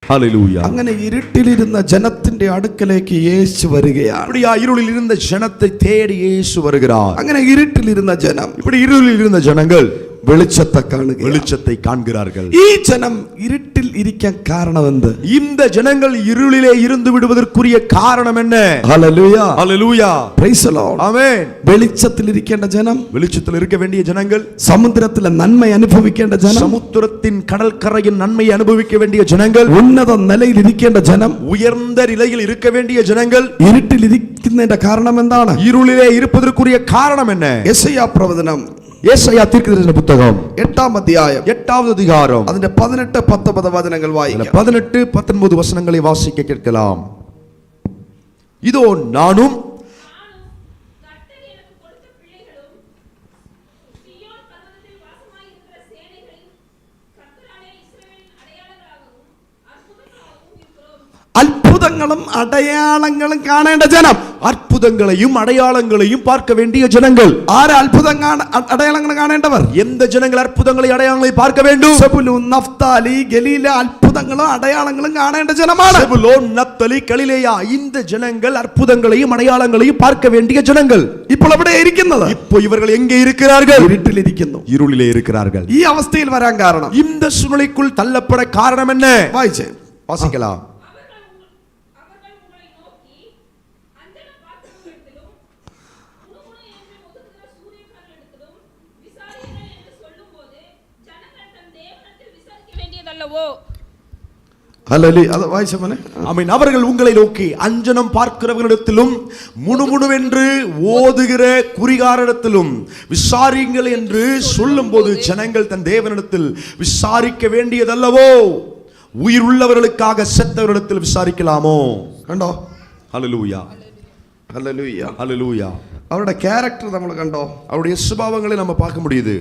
Hallelujah. അങ്ങനെ ഇരുട്ടിലിരുന്ന ജനത്തിന്റെ അടുക്കലേക്ക് യേശു വരികയാണ്. இப்படி இருளில் இருந்த ஜனத்தை தேடி இயேசு வருகிறார். അങ്ങനെ ഇരുട്ടിലിരുന്ന ജനം, இப்படி இருளில் இருந்த ஜனங்கள் വെളിച്ചത്തെ കാണുക, வெளிச்சத்தை காண்கிறார்கள். ഈ ജനം ഇരുട്ടിൽ ഇരിക്കാൻ കാരണം എന്ത്? இந்த ஜனங்கள் இருளிலே இருந்து விடுவதற்குரிய காரணம் என்ன? Hallelujah, hallelujah, praise the lord. Amen. വെളിച്ചത്തിൽ ഇരിക്കേണ്ട ജനം, வெளிச்சத்தில் இருக்க வேண்டிய ஜனங்கள், സമുദ്രത്തിലെ നന്മ അനുഭവിക്കേണ്ട ജനം, சமுத்திரத்தின் கடற்கரையின் நன்மையை அனுபவிக்க வேண்டிய ஜனங்கள், ഉന്നത നിലയിൽ ഇരിക്കേണ്ട ജനം, உயர்ந்த நிலையில் இருக்க வேண்டிய ஜனங்கள் ഇരുട്ടിൽ ഇരിക്കുന്നതിന്റെ കാരണം എന്താണ്? இருளிலே இருப்பதற்குரிய காரணம் என்ன? യെശയ്യാ പ്രവചനം യേശയ്യാ தீர்க்கதரிசன புத்தகம் 8-ാം അധ്യായം 8வது அதிகாரம் അതിന്റെ 18-19 വചനങ്ങൾ വായിക്കാം. 18-19 வசனங்களை வாசிக்க கேட்கலாம். இதோ நானும் അത്ഭുതങ്ങളും അടയാളങ്ങളും കാണേണ്ട ജനം, அற்புதங்களையும் அடையாளங்களையும் பார்க்க வேண்டிய ஜனங்கள். ആര് അടയാളങ്ങൾ കാണേണ്ടവർ? எந்த ஜனங்கள் அற்புதங்களை அடையாளங்களை பார்க்க வேண்டும்? സെബുലൂൻ, നഫ്താലി, ഗലീല അത്ഭുതങ്ങളും അടയാളങ്ങളും കാണേണ്ട ജനമാണ്. செபுலோன், நப்தலி, கலிலேயா இந்த ஜனங்கள் அற்புதங்களையும் அடையாளங்களையும் பார்க்க வேண்டிய ஜனங்கள். ഇപ്പോൾ എവിടെ ഇരിക്കുന്നത്? இப்போ இவர்கள் எங்கே இருக்கிறார்கள்? ഇരുട്ടിലിരിക്കുന്നു, இருளிலே இருக்கிறார்கள். ഈ അവസ്ഥയിൽ വരാൻ കാരണം, இந்த சூழ்நிலைக்குள் தள்ளப்பட காரணம் என்ன? വായിച്ചേ, வாசிக்கலாம். ആമേൻ. அவர்கள் உங்களை நோக்கி அஞ்சனம் பார்க்கிறவர்களிடத்திலும் முணுமுணுவென்று ஓதுகிற குறிகாரிடத்திலும் விசாரியுங்கள் என்று சொல்லும்போது ஜனங்கள் தன் தேவனிடத்தில் விசாரிக்க வேண்டியதல்லவோ? உயிர் உள்ளவர்களுக்காக செத்தவரிடத்தில் விசாரிக்கலாமோ? കണ്ടോ? Hallelujah, hallelujah, hallelujah. അവരുടെ ക്യാരക്ടർ നമ്മൾ കണ്ടോ? அவருடைய சுபாவங்களை நம்ம பார்க்க முடியுது.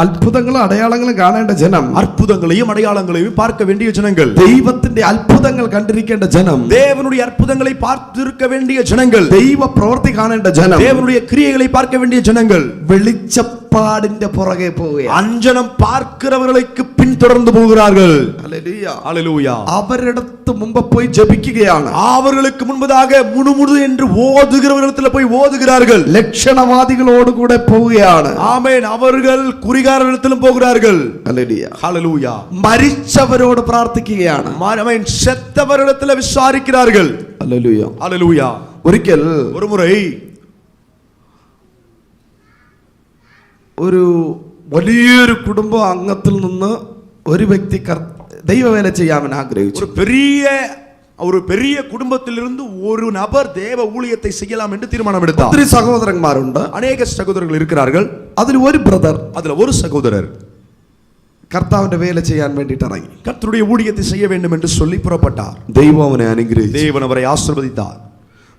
അത്ഭുതങ്ങളും അടയാളങ്ങളും കാണേണ്ട ജനം, அற்புதங்களையும் அடையாளங்களையும் பார்க்க வேண்டிய ஜனங்கள், ദൈവത്തിന്റെ അത്ഭുതങ്ങൾ കണ്ടിരിക്കേണ്ട ജനം, தேவனுடைய அற்புதங்களை பார்த்திருக்க வேண்டிய ஜனங்கள், ദൈവ പ്രവൃത്തി കാണേണ്ട ജനം, தேவனுடைய கிரியைகளை பார்க்க வேண்டிய ஜனங்கள் വെളിച്ചപ്പാടിന്റെ പുറകെ പോവുകയാണ്. அஞ்சனம் பார்க்கிறவர்களுக்கு பின்தொடர்ந்து போகிறார்கள். ഹല്ലേലൂയ, ஹல்லேலூயா. അവരിടത്ത് മുമ്പ് പോയി ജപിക്കുകയാണ്. அவர்களுக்கு முன்பதாக முணுமுணு என்று ஓதுகிறவர்களிடத்தில் போய் ஓதுகிறார்கள். ലക്ഷണവാദികളോട് കൂടെ പോവുകയാണ്. ஆமென். அவர்கள் குறிகாரர்களிடத்திலும் போகிறார்கள். ഹല്ലേലൂയ, ஹல்லேலூயா. മരിച്ചവരോട് പ്രാർത്ഥിക്കുകയാണ്. ஆமென். செத்தவர்களிடத்தில் விசாரிக்கிறார்கள். ഹല്ലേലൂയ, ஹல்லேலூயா. ഒരിക്കൽ ஒரு முறை ഒരു വലിയൊരു കുടുംബ അംഗത്തിൽ നിന്ന് ഒരു വ്യക്തി ദൈവവേല ചെയ്യാമെന്ന് ആഗ്രഹിച്ചു. ஒரு பெரிய குடும்பத்திலிருந்து ஒரு நபர் தேவ ஊழியத்தை செய்யலாம் என்று தீர்மானம் எடுத்தார். ഒത്തിരി സഹോദരന്മാരുണ്ട്, அநேக சகோதரர்கள் இருக்கிறார்கள். അതിൽ ഒരു ബ്രദർ, அதுல ஒரு சகோதரர் കർത്താവിന്റെ വേല ചെയ്യാൻ വേണ്ടിയിട്ട് ഇറങ്ങി. கர்த்தருடைய ஊழியத்தை செய்ய வேண்டும் என்று சொல்லி புறப்பட்டார். ദൈവം അവനെ അനുഗ്രഹിച്ചു. தேவன் அவரை ஆசீர்வதித்தார்.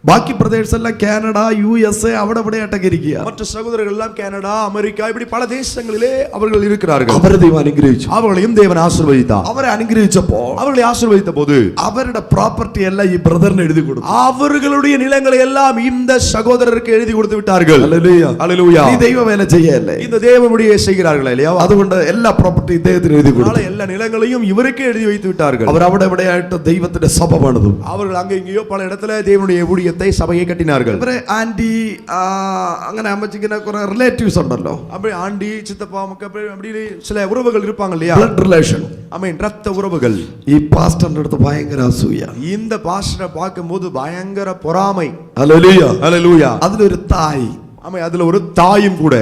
ബാക്കി പ്രദേശം എല്ലാം കാനഡ, USA അവിടെ ഇവിടെ ആയിട്ടൊക്കെ ഇരിക്കുക. மற்ற சகோதரர்கள் எல்லாம் கனடா, அமெரிக்கா இப்படி பல தேசங்களிலே அவர்கள் இருக்கிறார்கள். അവരെ ദൈവം അനുഗ്രഹിച്ചു. அவர்களையும் தேவன் ஆசீர்வதித்தார். അവരെ അനുഗ്രഹിച്ചപ്പോൾ அவர்களை ஆசீர்வதித்த போது അവരുടെ പ്രോപ്പർട്ടി എല്ലാം ഈ ബ്രദറിന് എഴുതി കൊടുത്തു. அவர்களுடைய நிலங்களை எல்லாம் இந்த சகோதரருக்கு எழுதி கொடுத்து விட்டார்கள். ഹല്ലേലൂയ, ஹல்லேலூயா. ഈ ദൈവവേല ചെയ്യല്ലേ, இந்த தேவனுடைய செய்கிறார்கள் இல்லையா? അതുകൊണ്ട് എല്ലാ പ്രോപ്പർട്ടി ഇദ്ദേഹത്തിന് എഴുതി കൊടുത്തു. எல்லா நிலங்களையும் இவருக்கே எழுதி வைத்து விட்டார்கள். അവർ അവിടെ എവിടെയായിട്ട് ദൈവത്തിന്റെ സഭ പണിതു. அவர்கள் அங்கே இங்கேயோ பல இடத்துல தேவனுடைய ஊழியத்தை சபையை கட்டினார்கள். ഇവരെ ആന്റി അങ്ങനെ അമ്മച്ചിങ്ങനെ കുറെ റിലേറ്റീവ്സ് ഉണ്ടല്ലോ, அப்படி ஆண்டி, சித்தப்பா, அப்படி சில உறவுகள் இருப்பாங்க இல்லையா? Blood relation. ஆமென். ரத்த உறவுகள். ഈ പാസ്റ്ററിന്റെ അടുത്ത് ഭയങ്കര അസൂയ. இந்த பாஸ்டரை பார்க்கும்போது பயங்கர பொறாமை. ഹല്ലേലൂയ, ஹல்லேலூயா. അതിലൊരു തായ്, ஆமென். அதுல ஒரு தாயும் கூட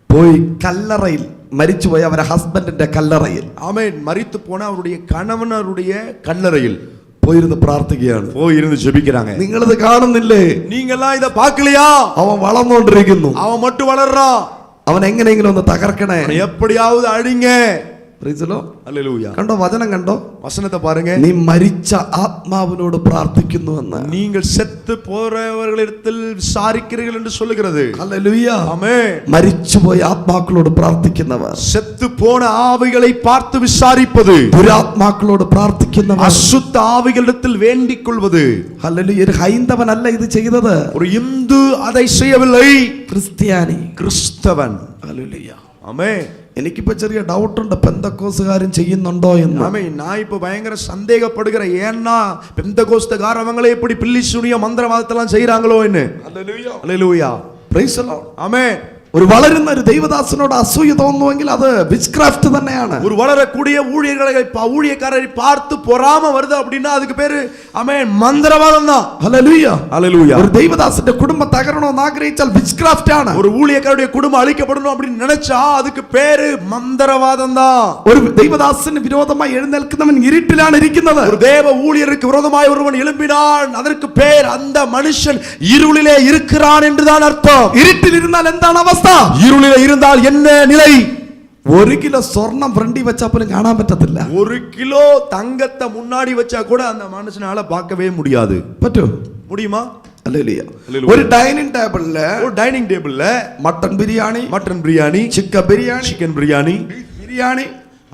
പോയി കല്ലറയിൽ മരിച്ചുപോയ അവരുടെ ഹസ്ബൻഡിന്റെ കല്ലറയിൽ, ஆமென், மரித்து போன அவருடைய கணவனருடைய கல்லறையில் പോയിരുന്ന് പ്രാർത്ഥിക്കുകയാണ്. போய் இருந்து ஜெபிக்கிறாங்க. നിങ്ങളിത് കാണുന്നില്ലേ? நீங்க எல்லாம் இத பார்க்கலையா? അവൻ വളർന്നുകൊണ്ടിരിക്കുന്നു, அவன் மட்டும் வளர்றான், അവൻ എങ്ങനെയെങ്കിലും ഒന്ന് തകർക്കണേ. எப்படியாவது அழிங்க. ഹല്ലേലൂയ. കണ്ടോ വചനം കണ്ടോ? வசனத்தை பாருங்க. നീ മരിച്ച ആത്മാവിനോട് പ്രാർത്ഥിക്കുന്നുവെന്ന്, நீங்கள் செத்து போறவர்களிடத்தில் விசாரிக்கிறீர்கள் என்று சொல்லுகிறது. ഹല്ലേലൂയ, ஆமென். മരിച്ചുപോയ ആത്മാക്കളോട് പ്രാർത്ഥിക്കുന്നവർ, செத்து போன ஆவிகளை பார்த்து விசாரிப்பது, ദുരാത്മാക്കളോട് പ്രാർത്ഥിക്കുന്നവർ, அசுத்த ஆவிகளிடத்தில் வேண்டிக் கொள்வது. ഹല്ലേലൂയ. ഒരു ഹൈന്ദവനല്ല ഇത് ചെയ്തത്, ஒரு இந்து அதை செய்யவில்லை, ക്രിസ്ത്യാനി, கிறிஸ்தவன். ഹല്ലേലൂയ. ஆமென். എനിക്കിപ്പോ ചെറിയ ഡൗട്ടുണ്ട് പെന്തക്കോസുകാരും ചെയ്യുന്നുണ്ടോ എന്ന്. ஆமென். நான் இப்ப பயங்கர சந்தேகப்படுகிறேன். ஏன்னா பெந்தகோஸ்தகாரவங்களே இப்படி பில்லி சூனிய மந்திரவாதத்தெல்லாம் செய்றாங்களோ என்ன. Hallelujah. Hallelujah. Praise the lord. Amen. ഒരു വളരുന്ന ഒരു ദൈവദാസനോട് അസൂയ തോന്നുമെങ്കിൽ അത് വിച്ച്ക്രാഫ്റ്റ് തന്നെയാണ്. ஒரு வளரக்கூடிய ஊழியக்காரரை பார்த்து பொறாம வருது அப்படின்னா அதுக்கு பேரு ஆமென் மந்திரவாதம் தான். ഹല്ലേലൂയ. ஹல்லேலூயா. ഒരു ദൈവദാസന്റെ കുടുംബം തകരണമെന്ന് ആഗ്രഹിച്ചാൽ വിച്ച്ക്രാഫ്റ്റ് ആണ്. ஒரு ஊழியக்காரருடைய குடும்பம் அழிக்கப்படணும் அப்படின்னு நினைச்சா அதுக்கு பேரு மந்திரவாதம் தான். ഒരു ദൈവദാസന് വിരോധമായി എഴുന്നേൽക്കുന്നവൻ ഇരുട്ടിലാണ് ഇരിക്കുന്നത്. ஒரு தேவ ஊழியருக்கு விரோதமாய் ஒருவன் எழும்பினான் அதற்கு பேர் அந்த மனுஷன் இருளிலே இருக்கிறான் என்றுதான் அர்த்தம். ഇരുട്ടിൽ ഇരുന്നാൽ എന്താണ് അവസ്ഥ? இருளிலே இருந்தால் என்ன நிலை? 1 കിലോ സ്വർണം ഫ്രണ്ടി വെച്ചാ പോലും കാണാൻ പറ്റത്തില്ല. 1 கிலோ தங்கத்தை முன்னாடி வச்சா கூட அந்த மனுஷனால பார்க்கவே முடியாது. പറ്റോ? முடியுமா? ഹല്ലേലൂയ. ഹല്ലേലൂയ. ഒരു ഡൈനിങ് ടേബിളില് ஒரு டைனிங் டேபிள்ல mutton biryani, mutton biryani, chicken biryani, chicken biryani, biryani,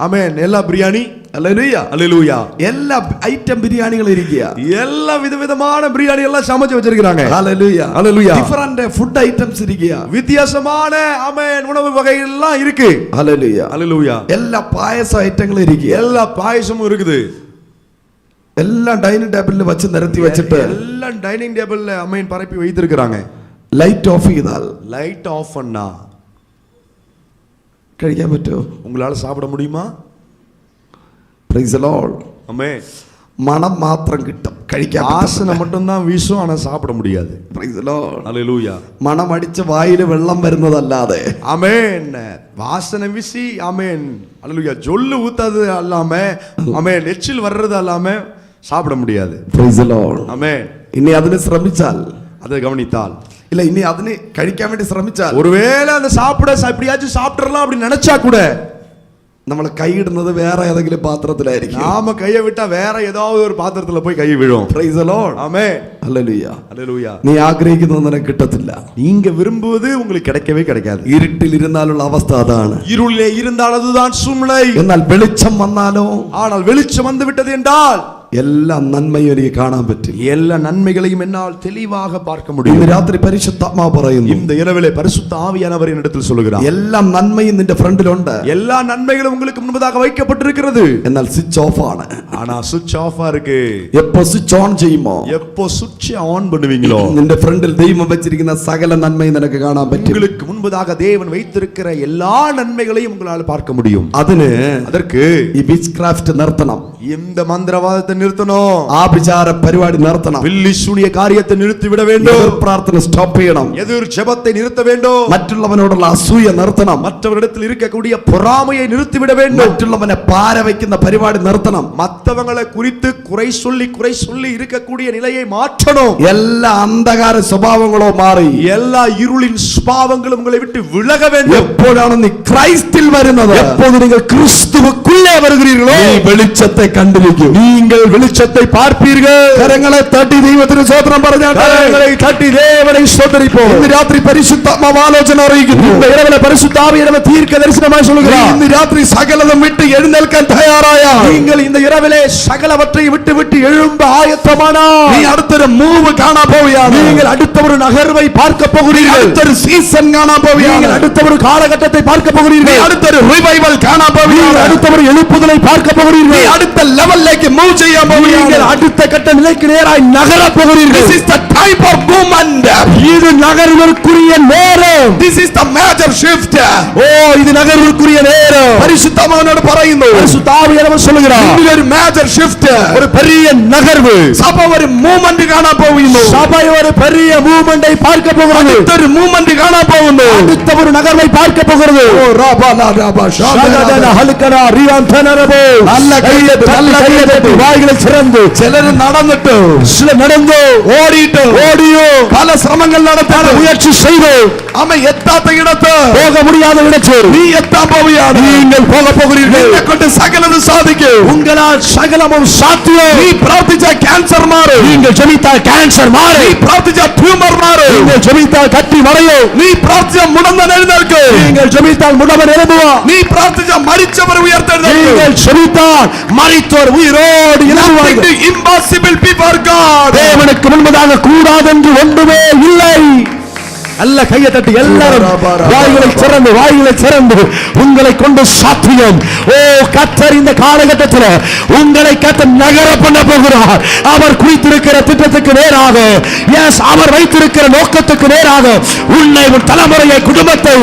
amen, எல்லா பிரியாணி, ഹല്ലേലൂയ, ஹல்லேலூயா, എല്ലാ ഐറ്റം ബിരിയാണികൾ ഇരിക്കുക. எல்லா விதவிதமான பிரியாணி எல்லாம் சமைச்சு வச்சிருக்காங்க. ഹല്ലേലൂയ, ஹல்லேலூயா. ഡിഫറന്റ് ഫുഡ് ഐറ്റംസ് ഇരിക്കുക. வித்தியாசமான ஆமென் உணவு வகைகள் எல்லாம் இருக்கு. ഹല്ലേലൂയ, ஹல்லேலூயா. എല്ലാ പായസ ഐറ്റങ്ങളും ഇരിക്കുക. எல்லா பாயசமும் இருக்குது. എല്ലാം ഡൈനിങ് ടേബിളിൽ വെച്ച് നിരത്തി വെച്ചിട്ട് எல்லாம் டைனிங் டேபிள்ல ஆமென் பரப்பி வைத்திருக்காங்க. ലൈറ്റ് ഓഫ് ചെയ്താൽ லைட் ஆஃப் பண்ணா കഴിക്കാൻ പറ്റുമോ? உங்களால சாப்பிட முடியுமா? Praise the lord. ஆமென். മണം മാത്രം കിട്ടും, കഴിക്കാൻ வாசனை மட்டும் தான் வீசும் ஆனா சாப்பிட முடியாது. Praise the lord. ஹல்லேலூயா. മണം അടിച്ച് വായിൽ വെള്ളം വരുന്നതല്ലാതെ ஆமென். வாசனை வீசி ஆமென் ஹல்லேலூயா ஜொல்லு ஊத்தாது அல்லாம ஆமென் எச்சில் வர்றது அல்லாம சாப்பிட முடியாது. Praise the lord. ஆமென். ഇനി അതിന് ശ്രമിച്ചാൽ, அதை கவனித்தால் ഇല്ല ഇനി അതിന് കഴിക്കാൻ വേണ്ടി ശ്രമിച്ചാൽ, ஒருவேளை அந்த சாப்பிட எப்படியாச்சும் சாப்பிடலாம் அப்படி நினைச்சா கூட നമ്മൾ കൈയിടുന്നത് വേറെ ഏതെങ്കിലും പാത്രത്തിലായിരിക്കും. நாம கையை விட்டா வேற ஏதாவது ஒரு பாத்திரத்துல போய் கை விழும். Praise the lord. Amen. Hallelujah. Hallelujah. നീ ആഗ്രഹിക്കുന്നത് നിനക്ക് കിട്ടത്തില്ല. நீங்க விரும்புவது உங்களுக்கு கிடைக்கவே கிடைக்காது. ഇരുട്ടിൽ ഇരുന്നാലുള്ള അവസ്ഥ അതാണ്. இருளிலே இருந்தால் அதுதான் சூழ்நிலை. എന്നാൽ വെളിച്ചം വന്നാലോ ஆனால் வெளிச்சம் வந்து விட்டது என்றால் എല്ലാ നന്മയും എനിക്ക് കാണാൻ പറ്റും. எல்லா நன்மைகளையும் என்னால் தெளிவாக பார்க்க முடியும். ഇന്ന് രാത്രി പരിശുദ്ധാത്മാവ് പറയുന്നു, இந்த இரவிலே பரிசுத்த ஆவியானவர் என்னிடத்தில் சொல்லுகிறார், എല്ലാ നന്മയും നിന്റെ ഫ്രണ്ടിലുണ്ട്, எல்லா நன்மைகளும் உங்களுக்கு முன்பதாக வைக்கப்பட்டிருக்கிறது. എന്നാൽ സ്വിച്ച് ഓഫ് ആണ്. ஆனா சுவிட்ச் ஆஃபா இருக்கு. എപ്പോ സ്വിച്ച് ഓൺ ചെയ്യുമോ, எப்போ சுவிட்ச் ஆன் பண்ணுவீங்களோ നിന്റെ ഫ്രണ്ടിൽ ദൈവം വെച്ചിരിക്കുന്ന സകല നന്മയും നിനക്ക് കാണാൻ പറ്റും. உங்களுக்கு முன்பதாக தேவன் வைத்திருக்கிற எல்லா நன்மைகளையும் உங்களால் பார்க்க முடியும். அதற்கு ഈ വിച്ച് ക്രാഫ്റ്റ് നിർത്തണം. இந்த மந்திரவாதத்தை நிறுத்தணும். ആഭിചാര പരിപാടി നിർത്തണം. பில்லி சூனிய காரியத்தை நிறுத்தி விட வேண்டும். എതിർ പ്രാർത്ഥന സ്റ്റോപ്പ് ചെയ്യണം. எதிர் ஜெபத்தை நிறுத்த வேண்டும். മറ്റുള്ളവനോടുള്ള അസൂയ നിർത്തണം. மற்றவரிடத்தில் இருக்கக்கூடிய பொறாமையை நிறுத்தி விட வேண்டும். മറ്റുള്ളവനെ പാര വയ്ക്കുന്ന പരിപാടി നിർത്തണം. மற்றவங்களை குறித்து குறை சொல்லி இருக்கக்கூடிய நிலையை மாற்றணும். എല്ലാ അന്ധകാര സ്വഭാവങ്ങളോ മാറി எல்லா இருளின் சுபாவங்களும் உங்களை விட்டு விலக வேண்டும். എപ്പോഴാണ് നീ ക്രൈസ്റ്റിൽ വരുന്നത്, எப்போது நீங்கள் கிறிஸ்துவுக்குள்ளே வருகிறீர்களோ നീ വെളിച്ചത്തെ കണ്ടിരിക്കും. நீங்கள் வெளிச்சத்தை பார்ப்பீர்கள். കരങ്ങളെ തട്ടി ദൈവത്തിന് സ്തോത്രം പറഞ്ഞാട്ടെ. கரங்களை தட்டி தேவனை ஸ்தோத்திரிப்போம். ഇന്ന് രാത്രി പരിശുദ്ധാത്മാവ് ആലോചന അറിയിക്കുന്നു. இந்த இரவிலே பரிசுத்த ஆவியானவர் தீர்க்க தரிசனமாய் சொல்லுகிறார். ഇന്ന് രാത്രി സകലതും വിട്ട് എഴുന്നേൽക്കാൻ തയ്യാറായ நீங்கள் இந்த இரவிலே சகலவற்றை விட்டு எழும்ப ஆயத்தமானால் നീ അടുത്തൊരു മൂവ് കാണാൻ പോവുകയാണ്. நீங்கள் அடுத்த ஒரு நகர்வை பார்க்க போகிறீர்கள். അടുത്തൊരു സീസൺ കാണാൻ പോവുകയാണ്. நீங்கள் அடுத்த ஒரு காலகட்டத்தை பார்க்க നീ போகிறீர்கள். അടുത്തൊരു റിവൈവൽ കാണാൻ நீங்கள் പോവുകയാണ്. அடுத்த ஒரு எழுப்புதலை பார்க்க നീ போகிறீர்கள். അടുത്ത ലെവലിലേക്ക് മൂവ് ചെയ്യാൻ പോവുകയാണ്. நீங்கள் அடுத்த கட்ட நிலைக்கு நேராய் நகர போகிறீர்கள். This is the type of movement. இது நகர்வதற்குரிய நேரம். This is the major shift. ஓ இது நகர்வதற்குரிய நேரம். പരിശുദ്ധാത്മാവിനോട് പറയുന്നു, பரிசுத்த ஆவியானவர் சொல்லுகிறார், ഇനി ഒരു major shift, ஒரு பெரிய நகர்வு. സഭ ഒരു മൂവ്മെന്റ് കാണാൻ പോകുന്നു. சபை ஒரு பெரிய மூவ்மெண்டை பார்க்க போகிறது. അടുത്തൊരു മൂവ്മെന്റ് കാണാൻ പോകുന്നു. அடுத்த ஒரு நகர்வை பார்க்க போகிறது. ഓ റാബാലാ റാബാ ஷகதன ஹல்கனா ரியாந்தனரபோ. നല്ല കൈയ്യത്ത്, നല്ല കൈയ്യത്ത്. வாய்களை திறந்து ചിലര് നടന്നിട്ട്, சில நடந்து ഓടിയിട്ട്, ஓடியோ പല ശ്രമങ്ങൾ നടത്താൻ முயற்சி செய்து അമ്മ എത്താത്ത ഇടത്ത് போக முடியாத இடத்தில் നീ എത്താൻ പോവുകയാണ്. நீங்கள் போக போகிறீர்கள். നിന്നെ കൊണ്ട് സകലതും സാധിക്കും. உங்களால் சகலமும் சாத்தியம். നീ പ്രാർത്ഥിച്ച ക്യാൻസർ മാറും. நீங்கள் ஜெபித்தால் கேன்சர் നീ மாறும். പ്രാർത്ഥിച്ച ട്യൂമർ മാറും. நீங்கள் ஜெபித்தால் கட்டி மறையும். നീ പ്രാർത്ഥിച്ച മുടന്തൻ എഴുന്നേൽക്കും. நீங்கள் ஜெபித்தால் முடவன் எழும்புவார். നീ പ്രാർത്ഥിച്ച മരിച്ചവർ ഉയർത്തെഴുന്നേൽക്കും. நீங்கள் ஜெபித்தால் மரித்தோர் உயிரோடு எழும்புவார்கள். Impossible before God. தேவனுக்கு முன்பதாக கூடாதென்று ஒன்றுமே இல்லை. நல்ல கையை தட்டி எல்லாரும் வாய்களை திறந்து உங்களை கொண்டு சாத்தியம். ஓ கர்த்தர் இந்த காலகட்டத்தில் உங்களை கர்த்தர் நகர பண்ண போகிறார். அவர் குறித்திருக்கிற திட்டத்துக்கு நேராக, எஸ், அவர் வைத்திருக்கிற நோக்கத்துக்கு நேராக உன்னை, உன் தலைமுறையை, குடும்பத்தை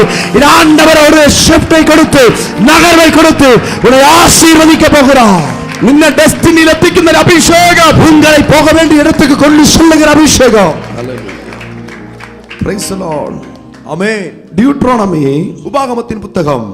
ஆண்டவர் ஒரு ஷிஃப்டை கொடுத்து, நகர்வை கொடுத்து உன்னை ஆசீர்வதிக்க போகிறார். നിന്നെ ഡെസ്റ്റിനിയിൽ എത്തിക്കുന്ന ഒരു അഭിഷേകം, உங்களை போக வேண்டிய இடத்துக்கு கொண்டு செல்லுகிற அபிஷேகம். Praise the Lord. Amen. Deuteronomy உபாகமத்தின் புத்தகம்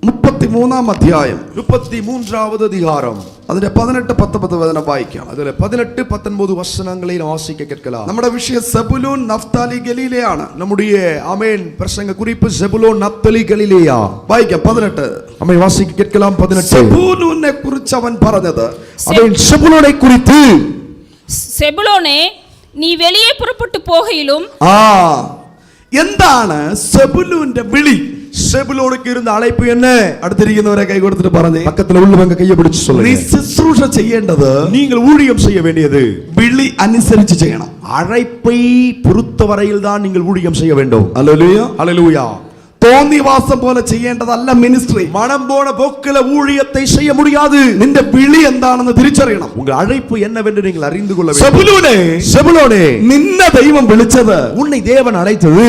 33 അധ്യായം 33வது அதிகாரம் അതിന്റെ 18-19 വചനം വായിക്കാം. അതിലെ 18-19 വചനங்களை வாசிக்க கேட்கலாம். നമ്മുടെ വിഷയം സെബുലൂൻ നഫ്താലി ഗലീലയാണ്. நம்முடைய ஆமென் பிரசங்க குறிப்பு செபுலோன் நப்தலி கலிலேயா. വായിക്കാം 18. ஆமென் வாசிக்க கேட்கலாம் 18. സെബൂലൂനെ കുറിച്ച് അവൻ പറഞ്ഞത്, அவன் செபுலோனை குறித்து, செபுலோனே நீ வெளியே புறப்பட்டு போகையிலும். എന്താണ് സെബുലൂന്റെ വിളി? செபுலோனுக்கு இருந்த அழைப்பு என்ன? അടുത്തിരിക്കുന്നവരെ കൈ കൊടുത്തിട്ട് പറഞ്ഞേ, பக்கத்துல உள்ளவங்க கையை பிடிச்சு നീ சொல்லுங்க. ശുശ്രൂഷ ചെയ്യേണ്ടത്, நீங்கள் ஊழியம் செய்ய வேண்டியது വിളി അനുസരിച്ച് ചെയ്യണം. அழைப்பை பொறுத்தவரையில் தான் நீங்கள் ஊழியம் செய்ய வேண்டும். ഹല്ലേലൂയ. ஹல்லேலூயா. തോന്നിവാസം പോലെ ചെയ്യേണ്ടതല്ല മിനിസ്ട്രി. மனம் போன போக்கில ஊழியத்தை செய்ய முடியாது. നിന്റെ വിളി എന്താണെന്ന് തിരിച്ചറിയണം. உங்க அழைப்பு என்னவென்று நீங்கள் அறிந்து கொள்ள வேண்டும். സെബുലൂനെ, செபுலோனே, നിന്നെ ദൈവം വിളിച്ചത് உன்னை தேவன் அழைத்தது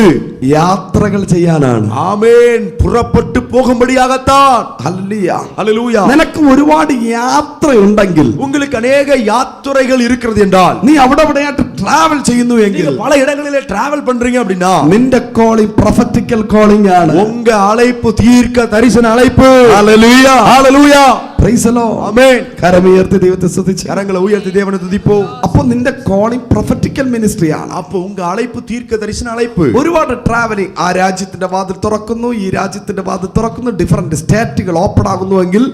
യാത്രകൾ ചെയ്യാനാണ്. ஆமென், புறப்பட்டு போகும்படியாகத்தான். ഹല്ലേലൂയ. ஹல்லேலூயா. നിനക്ക് ഒരുപാട് യാത്രയുണ്ടെങ്കിൽ, உங்களுக்கு அநேக யாத்திரைகள் இருக்கிறது என்றால், നീ അവിടെ ഇവിടെയായിട്ട് ട്രാവൽ ചെയ്യുന്നു എങ്കിൽ, நீங்க பல இடங்களிலே டிராவல் பண்றீங்க அப்படின்னா, നിന്റെ കോളിംഗ് പ്രൊഫറ്റിക്കൽ കോളിംഗ് ആണ്. உங்க அழைப்பு தீர்க்க தரிசன அழைப்பு. Hallelujah. Hallelujah. Praise the lord. Amen. കരമുയർത്തി ദൈവത്തെ സ്തുതിച്ച്. கரங்களை உயர்த்தி தேவனை துதிப்போம். അപ്പോൾ നിന്റെ കോളിംഗ് പ്രൊഫറ്റിക്കൽ മിനിസ്ട്രി ആണ്. அப்போ உங்க அழைப்பு தீர்க்க தரிசன அழைப்பு. ഒരുപാട് ട്രാവലിംഗ്, ആ രാജ്യത്തിന്റെ വാതിൽ തുറക്കുന്നു, ഈ രാജ്യത്തിന്റെ വാതിൽ തുറക്കുന്നു, ഡിഫറെന്റ് സ്റ്റേറ്റുകൾ ഓപ്പൺ ആകുന്നുവെങ്കിൽ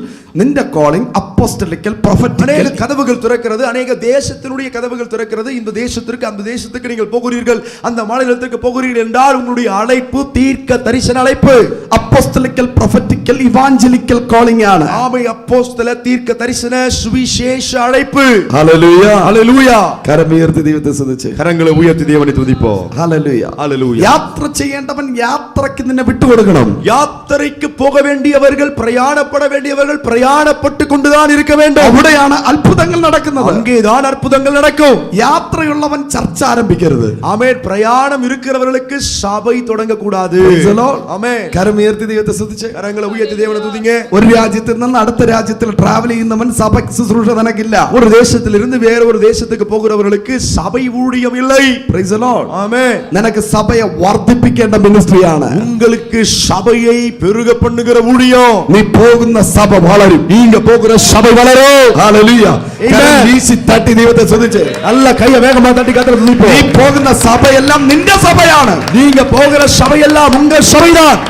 നിന്റെ കോളിംഗ് അപ്പോസ്റ്റലിക്കൽ പ്രൊഫറ്റിക്കൽ. அநேக கதவுகள் திறக்கிறது, அநேக தேசத்தினுடைய கதவுகள் திறக்கிறது. இந்த தேசத்திற்கு, அந்த தேசத்துக்கு நீங்கள் போகிறீர்கள், அந்த மாநிலத்திற்கு போகிறீர்கள் என்றால் உங்களுடைய அழைப்பு தீர்க்க தரிசன அழைப்பு. അപ്പോസ്റ്റലിക്കൽ പ്രൊഫറ്റിക്കൽ ഇവാഞ്ചലിക്കൽ കോളിംഗ് ആണ്. ஆமை அப்போஸ்தல தீர்க்க தரிசன சுவிசேஷ அழைப்பு. ഹല്ലേലൂയ. ஹல்லேலூயா. കരമുയർത്തി ദൈവത്തെ സ്തുതിച്ച്. கரங்களை உயர்த்தி தேவனை துதிப்போம். ഹല്ലേലൂയ. ஹல்லேலூயா. യാത്ര ചെയ്യേണ്ടവൻ യാത്രയ്ക്ക് നിന്നെ വിട്ടുകൊടുക്കണം. யாத்திரைக்கு போக வேண்டியவர்கள், பிரயாணப்பட வேண்டியவர்கள் பிரயாணப்பட்டு கொண்டுதான் இருக்க வேண்டும். അവിടെയാണ് അത്ഭുതങ്ങൾ നടക്കുന്നത്. அங்கேதான் அற்புதங்கள் நடக்கும். യാത്രയുള്ളവൻ ചർച്ച ആരംഭിക്കരുത്. ஆமென். பிரயாணம் இருக்கிறவர்களுக்கு சபை தொடங்க கூடாது. Praise the Lord. ஆமென். കരമുയർത്തി ദൈവത്തെ സ്തുതിച്ച്. கரங்களை உயர்த்தி தேவனை துதிங்க. ഒരു രാജ്യത്തിൽ നിന്ന് അടുത്ത രാജ്യത്തിൽ ട്രാവൽ ചെയ്യുന്നവൻ സഭ ശുശ്രൂഷ തനക്കില്ല. ஒரு தேசத்திலிருந்து வேற ஒரு தேசத்துக்கு போகிறவர்களுக்கு சபை ஊழியம் இல்லை. Praise the Lord. ஆமென். നിനക്ക് സഭയെ വർദ്ധിപ്പിക്കേണ്ട മിനിസ്ട്രിയാണ്. உங்களுக்கு சபையை பெருக பண்ணுகிற ஊழியம். നീ പോകുന്ന സഭ വളരും. நீங்க போகிற சபை வளரும். ഹല്ലേലൂയ. കരം വീശി തട്ടി ദൈവത്തെ സ്തുതിച്ച്. நல்ல கையை வேகமா தட்டி கர்த்தரை നീ துதிப்போம். പോകുന്ന സഭയെല്ലാം നിന്റെ സഭയാണ്. நீங்க போகிற சபையெல்லாம் உங்க சபைதான்.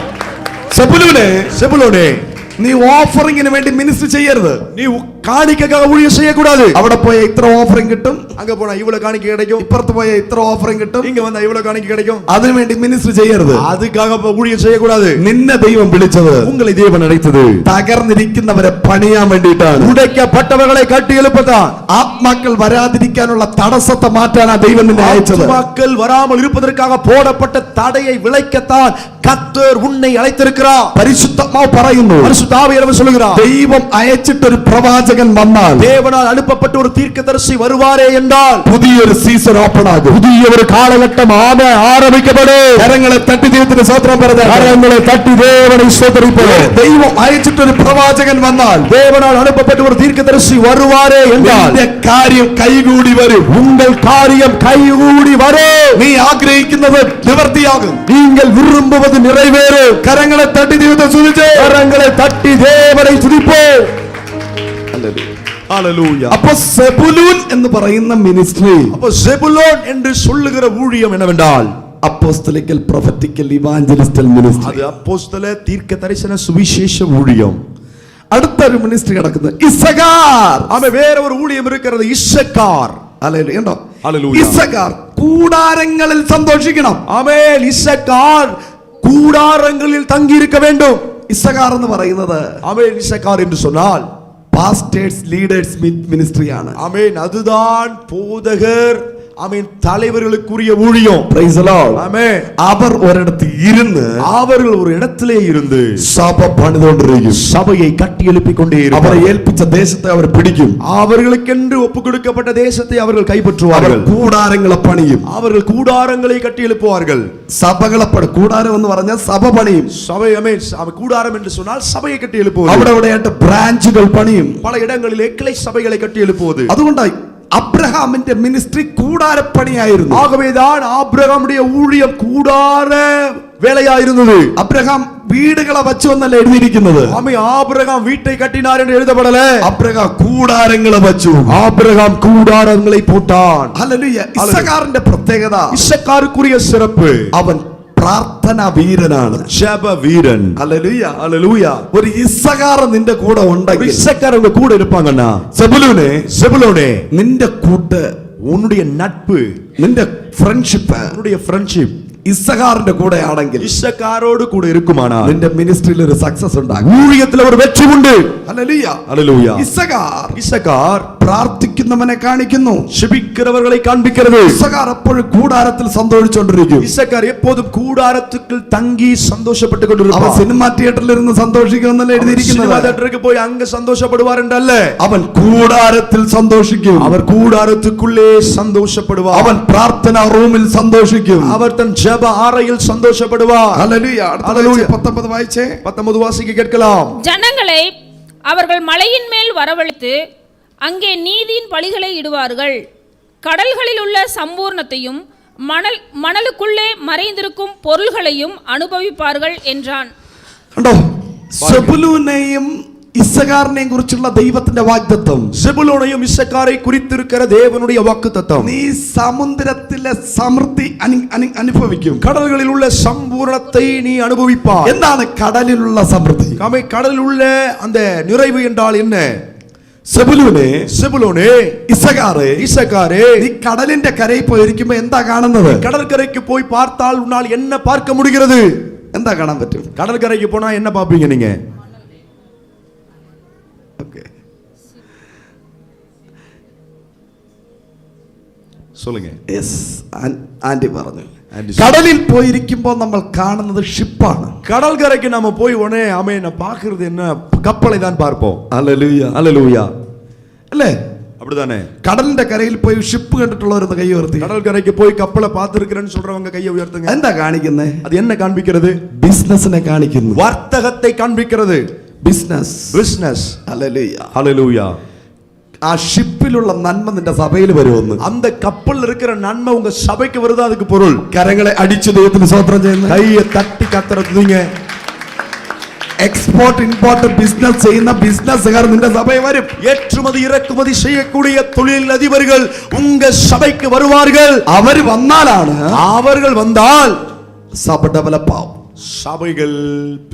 സെബുലൂനെ, செபுலோனே, നീ ഓഫറിംഗിന് വേണ്ടി മിനിസ്റ്റർ ചെയ്യരുത്. நீ காணிக்கைக்காக ஊழியம் செய்யக்கூடாது. അവിടെ പോയ ഇത്ര ഓഫറിംഗ് കിട്ടും, அங்க போனா இவ்வளவு காணிக்கை கிடைக்கும், ഇപ്പുറത്ത് പോയ ഇത്ര ഓഫറിംഗ് കിട്ടും, இங்க வந்தா இவ்வளவு காணிக்கை கிடைக்கும். അതിനുവേണ്ടി മിനിസ്റ്റർ ചെയ്യരുത്. அதுக்காக ஊழியம் செய்யக்கூடாது. നിന്നെ ദൈവം വിളിച്ചത് உங்களை தேவன் அழைத்தது തകർന്നിരിക്കുന്നവരെ പണിയാൻ വേണ്ടിയിട്ടാണ്. உடைக்கப்பட்டவர்களை கட்டி எழுப்பத்தான். ആത്മാക്കൾ വരാതിരിക്കാനുള്ള തടസ്സത്തെ മാറ്റാനാ ദൈവം നിന്നെ അയച്ചത്. மக்கள் வராமல் இருப்பதற்காக போடப்பட்ட தடையை விளைக்கத்தான் கர்த்தர் உன்னை அழைத்திருக்கிறார். പരിശുദ്ധാത്മാവ് പറയുന്നു, பரிசுத்த ஆவியானவர் சொல்லுகிறார், ദൈവം അയച്ചിട്ടൊരു പ്രവാചകൻ വന്നാൽ, தேவனால் அனுப்பப்பட்ட ஒரு தீர்க்கதரிசி வருவாரே என்றால் പുതിയൊരു സീസൺ ഓപ്പൺ ആകും. புதிய ஒரு காலகட்டம் ஆரம்பிக்கப்படும். കരങ്ങളെ തട്ടി ദൈവത്തിന് സ്തോത്രം പറഞ്ഞാൽ, கரங்களை தட்டி தேவனை ஸ்தோத்திரிப்போம். ദൈവം അയച്ചിട്ടൊരു പ്രവാചകൻ വന്നാൽ, தேவனால் அனுப்பப்பட்ட ஒரு தீர்க்கதரிசி வருவாரே என்றால் നിന്റെ കാര്യം കൈകൂടി വരും. உங்கள் காரியம் கைகூடி வரும். നീ ആഗ്രഹിക്കുന്നത് നിവർത്തിയാകും. நீங்கள் விரும்புவது நிறைவேறும். കരങ്ങളെ തട്ടി ദൈവത്തെ സ്തുതിച്ച്. கரங்களை தட்டி தேவனை துதிப்போம். ஹல்லேலூயா. അപ്പൊ സെബുലൂൻ എന്ന് പറയുന്ന മിനിസ്ട്രി, அப்ப செபுலோன் என்று சொல்லுகிற ஊழியம் என்னவென்றால், അപ്പോസ്തലിക്കൽ പ്രൊഫറ്റിക്കൽ ഇവാഞ്ചലിസ്റ്റൽ മിനിസ്ട്രി. அது அப்போஸ்தல தீர்க்க தரிசன சுவிசேஷ ஊழியம். അടുത്തൊരു മിനിസ്ട്രി കിടക്കുന്നത് ഇസ്സഖാർ. அவன் வேற ஒரு ஊழியம் இருக்கிறது, இஸ்ஸகார். ഹല്ലേലൂയ. കണ്ടോ? ഹല്ലേലൂയ. ഇസ്സഖാർ കൂടാരങ്ങളിൽ സന്തോഷിക്കണം. ஆமென். இஸ்ஸகார் கூடாரங்களில் தங்கி இருக்க வேண்டும். ഇസ്സഖാർ എന്ന് പറയുന്നത് ஆமென். இஸ்ஸகார் என்று சொன்னால் പാസ്റ്റേഴ്സ് ലീഡേഴ്സ് മിനിസ്ട്രിയാണ്. ஆமென். அதுதான் போதகர் ஆமென் தலைவர்களுக்குரிய ஊழியம். Praise the Lord. ஆமென். அவர் ஒരിடத்து இருந்து அவர்கள் ஒரு இடத்திலே இருந்து சபை பணிதொண்டிருக்கும். சபையை கட்டி எழுப்பிக் கொண்டே அவரை இருப்பார்கள். ஏൽപ്പിച്ച தேசத்தை அவர் பிடிக்கும். அவர்களுக்கென்று ஒப்புக் கொடுக்கப்பட்ட தேசத்தை அவர்கள் கைப்பற்றுவார்கள். அவர் கூடாரங்களை பணியும். அவர்கள் கூடாரங்களை கட்டி எழுப்புவார்கள். സഭകളെ കൂടാരം എന്ന് പറഞ്ഞാൽ സഭ പണിയും. சபை ஆமென் கூடாரம் என்று சொன்னால் சபையை கட்டி எழுப்புவது. അവിടെ അവിടെയായിട്ട് ബ്രാഞ്ചുകൾ പണിയും. பல இடங்களிலே கிளை சபைகளை கட்டி எழுப்புவது. അതുകൊണ്ടായി അബ്രഹാമിന്റെ മിനിസ്ട്രി കൂടാരപ്പണിയായിരുന്നു. ஆகவேதான் ஆபிரகாமுடைய ஊழியம் கூடார வேலையாயிருந்தது. അബ്രഹാം വീടുകളെ വച്ചു എന്നല്ല എഴുതിയിരിക്കുന്നത്. ஆமென் ஆபிரகாம் வீட்டை கட்டினார் என்று எழுதப்படல. അബ്രഹാം കൂടാരങ്ങളെ വച്ചു. ஆபிரகாம் கூடாரங்களை போட்டான். ഹല്ലേലൂയ. ഇസ്സഖാറിന്റെ പ്രത്യേകത இசக்காருக்குரிய சிறப்பு അവൻ പ്രാർത്ഥനാ വീരനാണ്. ஜெப வீரன். ഹല്ലേലൂയ. ஹல்லேலூயா. ഒരു ഇസ്സഖാർ നിന്റെ കൂടെ ഉണ്ടെങ്കിൽ இசக்கார் உங்க கூட இருப்பாங்கண்ணா. സെബുലൂനെ செபுலோனே നിന്റെ കൂട്ട് உன்னுடைய நட்பு നിന്റെ ഫ്രണ്ട്ഷിപ്പ് உன்னுடைய ஃப்ரெண்ட்ஷிப் ഇസ്സഖാറിന്റെ കൂടെ ആണെങ്കിൽ இசக்காரோடு கூட இருக்குமானா നിന്റെ മിനിസ്ട്രിയിൽ ഒരു സക്സസ് ഉണ്ടാകും. ஊழியத்துல ஒரு வெற்றி உண்டு. ഹല്ലേലൂയ. ஹல்லேலூயா. ഇസ്സഖാർ இசக்கார் പ്രാർത്ഥിക്കുന്നവനെ കാണിക്കുന്നു. ஜெபிக்கிறவர்களை காண்பிக்கிறது. ഇസ്സഖാർ എപ്പോഴും കൂടാരത്തിൽ സന്തോഷിച്ചുകൊണ്ടിരിക്കും. இசக்கார் எப்போதும் கூடாரத்துக்குள் தங்கி சந்தோஷப்பட்டு അവൻ கொண்டிருப்பார். സിനിമാ തിയേറ്ററിൽ ഇരുന്ന് സന്തോഷിക്കുമെന്നല്ല சினிமா എഴുതിയിരിക്കുന്നത്. தியேட்டருக்கு போய் அங்க சந்தோஷப்படுவார் என்றல்ல. അവൻ കൂടാരത്തിൽ സന്തോഷിക്കും. அவர் கூடாரத்துக்குள்ளே சந்தோஷப்படுவார். അവൻ പ്രാർത്ഥനാ റൂമിൽ സന്തോഷിക്കും. அவர் தன் ஜெப அறையில் சந்தோஷப்படுவார். ഹല്ലേലൂയ. അടുത്ത ഹല്ലേലൂയ. 19 വായിച്ചേ. 19 வாசிக்க கேட்கலாம். ஜனங்களை அவர்கள் மலையின் மேல் வரவழைத்து அங்கே நீதியின் பலிகளை இடுவார்கள். கடல்களில் உள்ள சம்பூர்ணத்தையும் மணலுக்குள்ளே மறைந்திருக்கும் பொருள்களையும் அனுபவிப்பார்கள் என்றான். കണ്ടോ? സെബുലൂനെയും ഇസ്സഖാറിനെയും കുറിച്ചുള്ള ദൈവത്തിന്റെ വാഗ്ദത്തം. செபுலோனையும் இசக்காரை குறித்திருக்கிற தேவனுடைய வாக்குத்தத்தம். നീ സമുദ്രത്തിലെ സമൃദ്ധി അനുഭവിക്കും. கடல்களில் உள்ள சம்பூரணத்தை நீ அனுபவிப்பாய். എന്താണ് കടലിലുള്ള സമൃദ്ധി? கடலில் உள்ள அந்த நிறைவு என்றால் என்ன? സെബുലൂനെ, செபுலோனே, ഇസ്സഖാറേ, இசக்காரே, നീ കടലിന്റെ കരയിൽ പോയിരിക്കുമ്പോ എന്താ കാണുന്നത്? கடற்கரைக்கு போய் பார்த்தால் உன்னால் என்ன பார்க்க முடிகிறது? എന്താ കാണാൻ പറ്റും? கடற்கரைக்கு போனா என்ன பாப்பீங்க நீங்க? சொல்லுங்க. യെസ്, ആന്റി പറഞ്ഞു. കടലിൽ പോയിരിക്കുമ്പോൾ നമ്മൾ കാണുന്നത് ഷിപ്പാണ്. கடற்கரைக்கு நாம போய் உடனே ஆமென் பார்க்கிறது என்ன? கப்பலை தான் பார்ப்போம். ഹല്ലേലൂയ. ஹல்லேலூயா. അല്ലേ? அப்படிதானே? കടലിന്റെ കരയിൽ പോയി ഷിപ്പ് കണ്ടിട്ടുള്ളവരൊന്ന് കൈ ഉയർത്തി. கடற்கரைக்கு போய் கப்பலை பார்த்திருக்கிறேன்னு சொல்றவங்க கையை உயர்த்துங்க. എന്താ കാണിക്കുന്നേ? அது என்ன காண்பிக்கிறது? ബിസിനസിനെ കാണിക്കുന്നു. வர்த்தகத்தை காண்பிக்கிறது. ബിസിനസ്. பிசினஸ். ഹല്ലേലൂയ. ஹல்லேலூயா. ആ ഷിപ്പിലുള്ള നന്മ നിന്റെ സഭയിൽ വരുമെന്ന്. அந்த கப்பல்ல இருக்கிற நன்மை உங்க சபைக்கு வருதா? அதுக்கு பொருள் കരങ്ങളെ അടിച്ചു ദൈവത്തിന് സ്തോത്രം ചെയ്യുന്നു. கையை தட்டி கத்துறதுங்க. എക്സ്പോർട്ട് ഇമ്പോർട്ട് ബിസിനസ് ചെയ്യുന്ന ബിസിനസ്സുകാർ നിന്റെ സഭയിൽ വരും. ஏற்றுமதி இறக்குமதி செய்யக்கூடிய தொழில் அதிபர்கள் உங்க சபைக்கு வருவார்கள். അവർ വന്നാലാണ് அவர்கள் வந்தால் സഭ ഡെവലപ്പ് ആവും. சபைகள்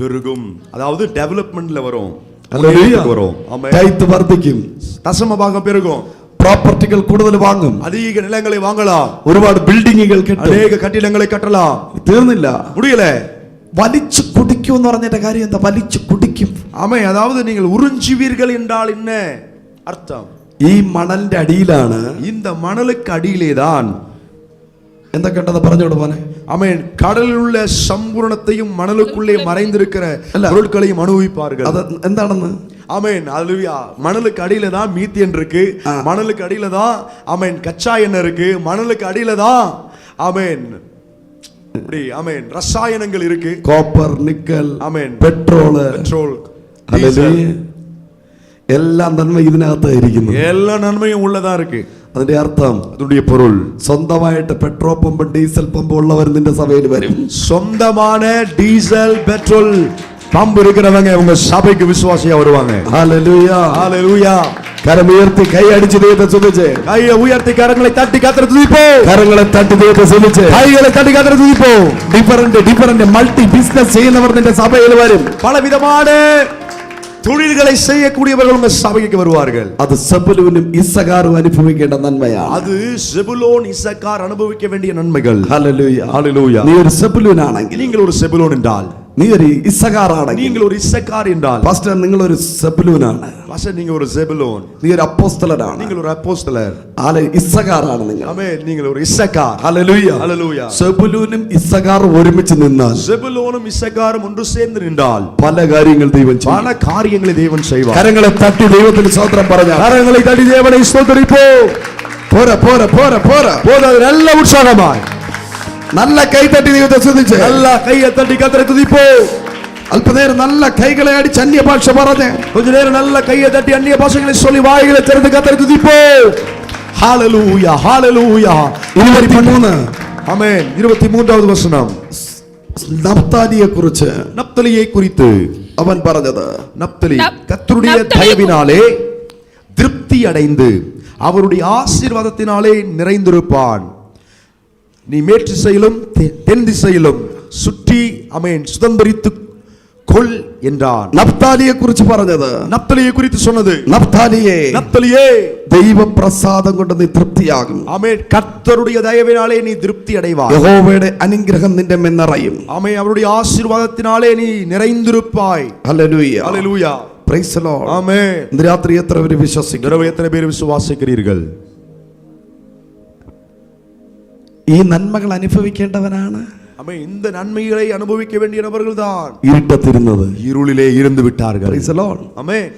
பெருகும். அதாவது டெவலப்மெண்ட்ல வரும். ഹല്ലേലൂയ. வரும். ஆமென். ടൈത്ത് വർദ്ധിക്കും. தசம பாகம் பெருகும். പ്രോപ്പർട്ടികൾ കൂടുതൽ വാങ്ങും. அதிக நிலங்களை வாங்கலாம். ഒരുപാട് ബിൽഡിങ്ങുകൾ കെട്ടും. அநேக கட்டிடங்களை கட்டலாம். തീർന്നില്ല. முடியல. വലിച്ചു കുടിക്കും എന്ന് പറഞ്ഞിട്ട് കാര്യം എന്താ? വലിച്ചു കുടിക്കും. ஆமென். அதாவது நீங்கள் உறிஞ்சுவீர்கள் என்றால் என்ன அர்த்தம்? ഈ മണലിന്റെ അടിയിലാണ് இந்த மணலுக்கு அடியிலேதான் എന്തൊക്കെയുണ്ടെന്ന് പറഞ്ഞോട് പോനെ. ஆமென் கடலில் உள்ள சம்பூரணத்தையும் மணலுக்குள்ளே மறைந்திருக்கிற பொருட்களையும் அனுபவிப்பார்கள். അത് എന്താണെന്ന്? ஆமென். ஹல்லேலூயா. மணலுக்கு அடியில தான் மீத்தேன் இருக்கு. மணலுக்கு அடியில தான் ஆமென் கச்சா எண்ணெய் இருக்கு. மணலுக்கு அடியில தான் ஆமென் இப்படி ஆமென் ரசாயனங்கள் இருக்கு. കോപ്പർ, നിക്കൽ, ஆமென் പെട്രോള്, பெட்ரோல். ഹല്ലേലൂയ. എല്ലാം നന്മ ഇതിനകത്തായിരിക്കുന്നു. எல்லா நன்மையும் உள்ளதா இருக்கு. അതിന്റെ അർത്ഥം அதனுடைய பொருள் സ്വന്തമായിട്ട് പെട്രോൾ പമ്പ്, ഡീസൽ പമ്പ് ഉള്ളവർ നിന്റെ സഭയിൽ വരും. சொந்தமான டீசல் பெட்ரோல் பம்பு இருக்கிறவங்க உங்க சபைக்கு விசுவாசியா வருவாங்க. ഹല്ലേലൂയ. ஹல்லேலூயா. കരമുയർത്തി കൈ അടിച്ച് ദൈവത്തെ സ്തുതിച്ച്. கையை உயர்த்தி கரங்களை தட்டி கர்த்தரை துதிப்போ. കരങ്ങളെ തട്ടി ദൈവത്തെ സ്തുതിച്ച്. கைகளை தட்டி கர்த்தரை துதிப்போ. ഡിഫറന്റ് മൾട്ടി ബിസിനസ് ചെയ്യുന്നവർ നിന്റെ സഭയിൽ വരും. பல விதமான தொழில்களை செய்யக்கூடியவர்கள் உங்க சபைக்கு வருவார்கள். അത് സെബുലൂനും ഇസ്സഖാറും അനുഭവിക്കേണ്ട നന്മയാണ്. அது செபுலோன் இசக்கார் அனுபவிக்க வேண்டிய நன்மைகள். ഹല്ലേലൂയ. ஹல்லேலூயா. നീ ഒരു സെബുലൂൻ ആണെങ്കിൽ, நீங்கள் ஒரு செபுலோன் என்றால் നീ ഒരു ഇസ്സഖാറാണെങ്കിൽ, நீங்கள் ஒரு இசக்கார் என்றால், പാസ്റ്റർ നിങ്ങൾ ഒരു സെബുലൂനാണ്, பாஸ்டர் நீங்க ஒரு செபுலோன், നീ ഒരു അപ്പോസ്തലനാണ്, நீங்கள் ஒரு அப்போஸ்தலர். ഇസ്സഖാറാണ് നിങ്ങൾ. ஆமென். நீங்கள் ஒரு இசக்கார். ഹല്ലേലൂയ. ஹல்லேலூயா. സെബുലൂനും ഇസ്സഖാറും ഒരുമിച്ച് നിന്നാൽ, செபுலோனும் இசக்காரும் ஒன்று சேர்ந்து நின்றால் പല കാര്യങ്ങൾ ദൈവം ചെയ്യും. பல காரியங்களை தேவன் செய்வார். കരങ്ങളെ തട്ടി ദൈവത്തിന് സ്തോത്രം പറഞ്ഞാൽ, கரங்களை தட்டி தேவனை ஸ்தோத்திரிப்போம். പോരാ പോരാ പോരാ പോരാ, போதாது, நல்ல உற்சாகமாய் നല്ല കൈ തട്ടി ദൈവത്തെ സ്തുതിച്ച്, நல்ல கையை தட்டி கர்த்தரை துதிப்போம். അല്പനേരം നല്ല കൈകളെ അടിച്ച് അന്യഭാഷ പറഞ്ഞ്, கொஞ்ச நேரம் நல்ல கையை தட்டி அந்நிய பாஷைகளை சொல்லி வாய்களை திறந்து கர்த்தரை துதிப்போம். ஹalleluya, ஹalleluya. 23 ஆமென். 23வது வசனம், നഫ്താലിയെ കുറിച്ച് நப்தலியை குறித்து അവൻ പറഞ്ഞത്, நப்தலி நப்- கர்த்தருடைய நப்தலி தயவினாலே திருப்தி அடைந்து அவருடைய ஆசீர்வாதத்தினாலே நிறைந்திருப்பான். நீ மேற்கு திசையிலும் தென் திசையிலும் சுற்றி ஆமென் சுதந்தரித்து கொள் என்றான். നഫ്താലിയെ കുറിച്ച് പറഞ്ഞത്, நப்தலியை குறித்து சொன்னது, നഫ്താലിയെ நப்தலியே ദൈവപ്രസാദം കൊണ്ട് നീ തൃപ്തിയാകും, ஆமென், கர்த்தருடைய தயவினாலே நீ திருப்தி அடைவாய். യഹോവയുടെ അനുഗ്രഹം നിന്റെ മേൽ നിറയും. ஆமென், அவருடைய ஆசீர்வாதத்தினாலே நீ நிறைந்திருப்பாய். Hallelujah. Hallelujah. Praise the lord. Amen. ഇന്ന് രാത്രി എത്ര പേര് വിശ്വസിക്കും? இரவு எத்தனை பேர் விசுவாசிக்கிறீர்கள்? ഈ നന്മകൾ അനുഭവിക്കേണ്ടവനാണ് ஆமென். இந்த நன்மைகளை அனுபவிக்க வேண்டிய நபர்கள் தான் ഇരുട്ടത്തിരുന്നത്. இருளிலே இருந்து விட்டார்கள். Praise the lord. Amen.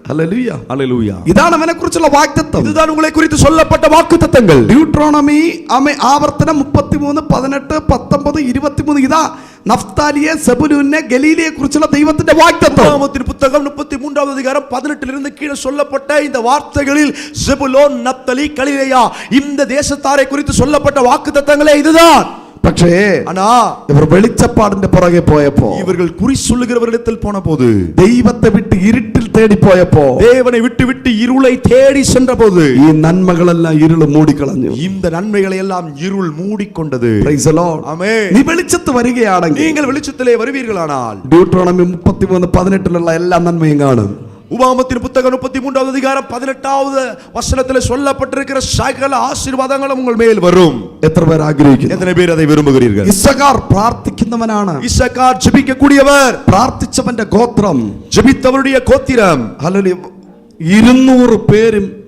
Hallelujah. Hallelujah. ഇതാണ് അവനെ കുറിച്ചുള്ള വാഗ്ദത്തം. இதுதான் உங்களை குறித்து சொல்லப்பட்ட வாக்குத்தத்தங்கள். ഡ്യൂട്രോണമി ആവർത്തനം 33 18 19 23. ഇതാ നഫ്താലിയെ, സെബുലൂനെ, ഗലീലയെ കുറിച്ചുള്ള ദൈവത്തിന്റെ വാഗ്ദത്തം. உபாகமத்தின் புத்தகம் 33வது அதிகாரம் 18 இருந்து கீழே சொல்லப்பட்ட இந்த வார்த்தைகளில் செபுலோன், நப்தலி, கலிலேயா இந்த தேசத்தாரை குறித்து சொல்லப்பட்ட வாக்குத்தத்தங்களே இதுதான். പക്ഷേ ஆனா ഇവർ വെളിച്ചപ്പാടിന്റെ പുറകെ പോയപ്പോ, இவர்கள் குறி சொல்லுகிறவரிடத்தில் போன போது, ദൈവത്തെ വിട്ട് ഇരുട്ടിൽ തേടി പോയപ്പോ, தேவனை விட்டு விட்டு இருளை தேடி சென்ற போது, ഈ നന്മകളെല്ലാം ഇരുള് മൂടിക്കളഞ്ഞു. இந்த நன்மைகளை எல்லாம் இருள் மூடிக்கொண்டது. Praise the lord. ஆமென். നീ വെളിച്ചത്ത് വരികയാണെങ്കിൽ, நீங்கள் வெளிச்சத்திலே வருவீர்களானால் ഡ്യൂട്രോണമി 33 18 എല്ലാ നന്മയും കാണും. உபாகமத்தின் புத்தகம் 33வது அதிகாரம் 18வது வசனத்தில் சொல்லப்பட்டிருக்கிற சகல ஆசீர்வாதங்களும் உங்கள் மேல் வரும். എത്ര പേർ ആഗ്രഹിക്കുന്നു? எத்தனை பேர் அதை விரும்புகிறீர்கள்? ഇസ്സഖാർ പ്രാർത്ഥിക്കുന്നവനാണ്. இசக்கார் ஜெபிக்க கூடியவர், പ്രാർത്ഥിച്ചവന്റെ ഗോത്രം, ஜெபித்தவருடைய கோத்திரம். ഹല്ലേലൂയ. 200 പേരും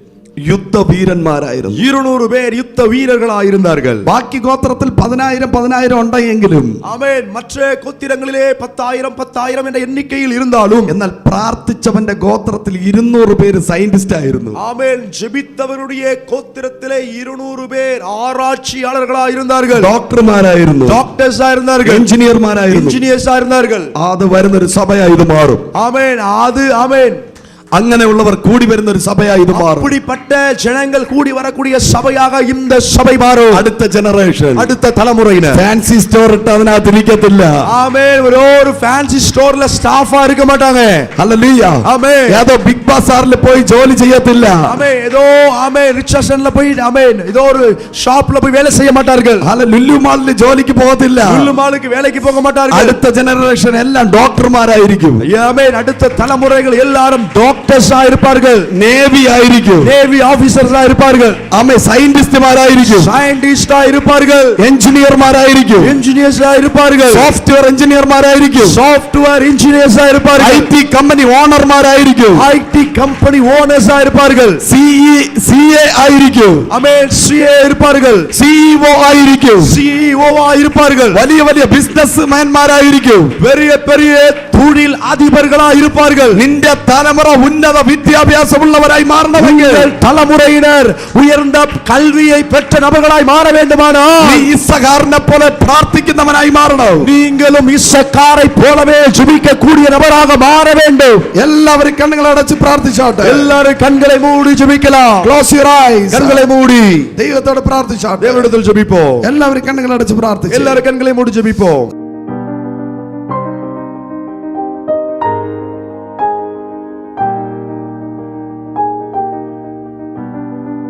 യുദ്ധവീരന്മാരായിരുന്നു. 200 பேர் யுத்த வீரர்களாக இருந்தார்கள். ബാക്കി ഗോത്രത്തിൽ 10,000 ഉണ്ടെങ്കിലും, ஆமென், மற்ற கோத்திரங்களிலே 10,000 என்ற எண்ணிக்கையில் இருந்தாலும், എന്നാൽ പ്രാർത്ഥിച്ചവന്റെ ഗോത്രത്തിൽ 200 പേര് സയന്റിസ്റ്റ് ആയിരുന്നു. ஆமென், ஜெபித்தவருடைய கோத்திரத்திலே 200 பேர் ஆராய்ச்சியாளர்களாக இருந்தார்கள். ഡോക്ടർമാരായിരുന്നു, டாக்டர்ஸா இருந்தார்கள், എഞ്ചിനീയർമാരായിരുന്നു. இன்ஜினியர்ஸா இருந்தார்கள். അത് വരുന്നൊരു സഭയായി ഇത് മാറും. ஆமென், அது ஆமென், അങ്ങനെയുള്ളവർ കൂടി വരുന്ന ഒരു സഭയായി ഇത് മാറും. அப்படிப்பட்ட ஜனங்கள் கூடி வரக்கூடிய சபையாக இந்த சபை மாறும். അടുത്ത ജനറേഷൻ, அடுத்த தலைமுறையினர் ഫാൻസി സ്റ്റോർ ഇട്ട് അതിനകത്ത് ഇരിക്കത്തില്ല. ஆமென், ஒரு ஃபேன்சி ஸ்டோர்ல ஸ்டாஃபா இருக்க மாட்டாங்க. ഹല്ലേലൂയ. ஆமென். ഏതോ ബിഗ് ബാസാറിൽ പോയി ജോലി ചെയ്യത്തില്ല. ஆமென், ஏதோ ஆமென் ரிச்சர்சன்ல போய் ஆமென் ஏதோ ஒரு ஷாப்ல போய் வேலை செய்ய மாட்டார்கள். ലുലു മാളിൽ ജോലിക്ക് പോകത്തില്ല. லுலு மாலுக்கு வேலைக்கு போக மாட்டார்கள். അടുത്ത ജനറേഷൻ എല്ലാം ഡോക്ടർമാരായിരിക്കും. ஆமென், அடுத்த தலைமுறைகள் எல்லாரும் டாக்டர்ஸா இருப்பார்கள். നേവി ആയിരിക്കും. நேவி ஆபீசர்ஸா இருப்பார்கள். ആമേ സയന്റിസ്റ്റുമാരായിരിക്കും. சயின்டிஸ்டா இருப்பார்கள். എഞ്ചിനീയർമാരായിരിക്കും. என்ஜினியர்ஸா இருப்பார்கள். സോഫ്റ്റ്വെയർ എഞ്ചിനീയർമാരായിരിക്കും. சாஃப்ட்வேர் இன்ஜினியர்ஸா இருப்பார்கள். IT കമ്പനി ഓണർമാരായിരിക്കും. ஐடி கம்பெனி ஓனர்ஸா இருப்பார்கள். CA ആയിരിക്കും. ஆமென், சிஏ இருப்பார்கள். CEO ആയിരിക്കും. சிஇஓவா இருப்பார்கள். വലിയ വലിയ ബിസിനസ് മാൻമാരായിരിക്കും. பெரிய பெரிய தொழில் அதிபர்களா இருப்பார்கள். നിന്റെ തലമുറ ഉന്നത വിദ്യാഭ്യാസമുള്ളവരായി മാറണമെങ്കിൽ, உங்கள் தலைமுறையினர் உயர்ந்த கல்வியை பெற்ற நபர்களாய் மாற வேண்டுமானால், നീ ഇസ്സഖാറിനെ പോലെ പ്രാർത്ഥിക്കുന്നവനായി മാറണം. நீங்களும் இசக்காரை போலவே ஜெபிக்க கூடிய நபராக மாற வேண்டும். എല്ലാവരും കണ്ണുകൾ അടച്ച് പ്രാർത്ഥിച്ചാട്ടെ. எல்லாரும் கண்களை மூடி ஜெபிக்கலாம். Close your eyes. கண்களை மூடி ദൈവത്തോട് പ്രാർത്ഥിച്ചാട്ടെ. தேவனிடத்தில் ஜெபிப்போம். എല്ലാവരും കണ്ണുകൾ അടച്ച് പ്രാർത്ഥിച്ചു. எல்லாரும் கண்களை மூடி ஜெபிப்போம்.